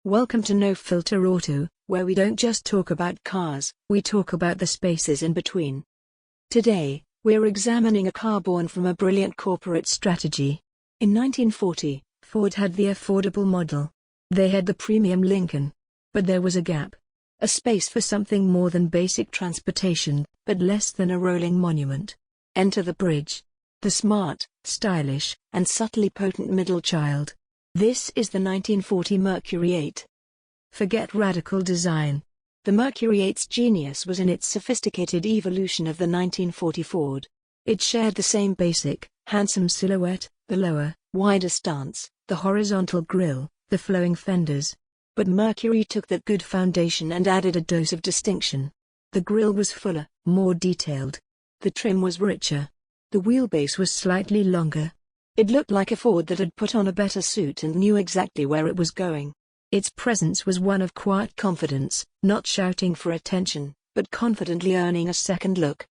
Welcome to No Filter Auto, where we don't just talk about cars, we talk about the spaces in between. Today, we're examining a car born from a brilliant corporate strategy. In 1940, Ford had the affordable model. They had the premium Lincoln. But there was a gap. A space for something more than basic transportation, but less than a rolling monument. Enter the bridge. The smart, stylish, and subtly potent middle child. This is the 1940 Mercury 8. Forget radical design. The Mercury 8's genius was in its sophisticated evolution of the 1940 Ford. It shared the same basic, handsome silhouette, the lower, wider stance, the horizontal grille, the flowing fenders. But Mercury took that good foundation and added a dose of distinction. The grille was fuller, more detailed. The trim was richer. The wheelbase was slightly longer. It looked like a Ford that had put on a better suit and knew exactly where it was going. Its presence was one of quiet confidence, not shouting for attention, but confidently earning a second look.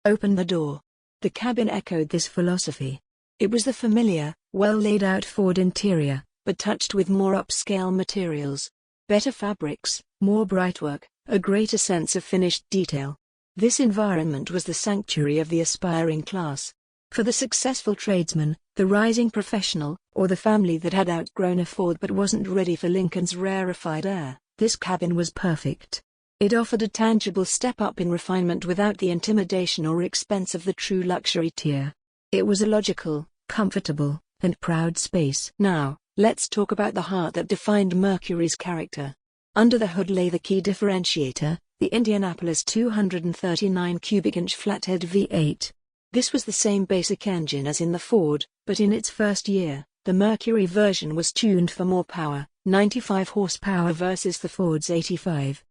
Open the door. The cabin echoed this philosophy. It was the familiar, well-laid-out Ford interior, but touched with more upscale materials. Better fabrics, more brightwork, a greater sense of finished detail. This environment was the sanctuary of the aspiring class. For the successful tradesman, the rising professional, or the family that had outgrown a Ford but wasn't ready for Lincoln's rarefied air, this cabin was perfect. It offered a tangible step up in refinement without the intimidation or expense of the true luxury tier. It was a logical, comfortable, and proud space. Now, let's talk about the heart that defined Mercury's character. Under the hood lay the key differentiator, the Indianapolis 239 cubic inch flathead V8. This was the same basic engine as in the Ford, but in its first year, the Mercury version was tuned for more power, 95 horsepower versus the Ford's 85.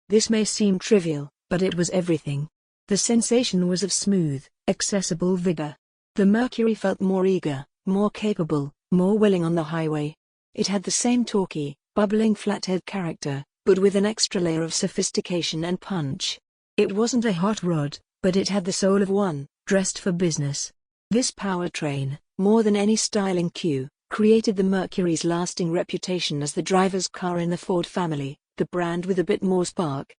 This may seem trivial, but it was everything. The sensation was of smooth, accessible vigor. The Mercury felt more eager, more capable, more willing on the highway. It had the same torquey, bubbling flathead character, but with an extra layer of sophistication and punch. It wasn't a hot rod, but it had the soul of one, dressed for business. This powertrain, more than any styling cue, created the Mercury's lasting reputation as the driver's car in the Ford family, the brand with a bit more spark.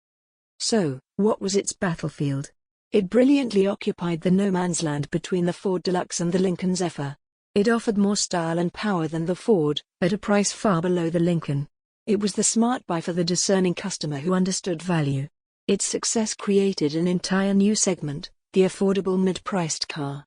So, what was its battlefield? It brilliantly occupied the no-man's land between the Ford Deluxe and the Lincoln Zephyr. It offered more style and power than the Ford, at a price far below the Lincoln. It was the smart buy for the discerning customer who understood value. Its success created an entire new segment, the affordable mid-priced car.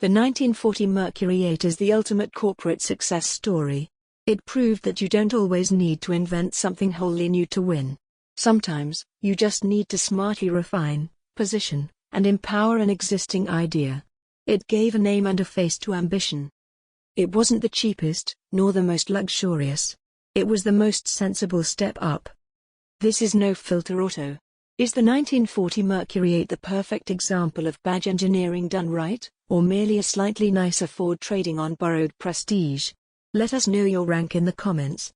The 1940 Mercury 8 is the ultimate corporate success story. It proved that you don't always need to invent something wholly new to win. Sometimes, you just need to smartly refine, position, and empower an existing idea. It gave a name and a face to ambition. It wasn't the cheapest, nor the most luxurious. It was the most sensible step up. This is No Filter Auto. Is the 1940 Mercury 8 the perfect example of badge engineering done right, or merely a slightly nicer Ford trading on borrowed prestige? Let us know your rank in the comments.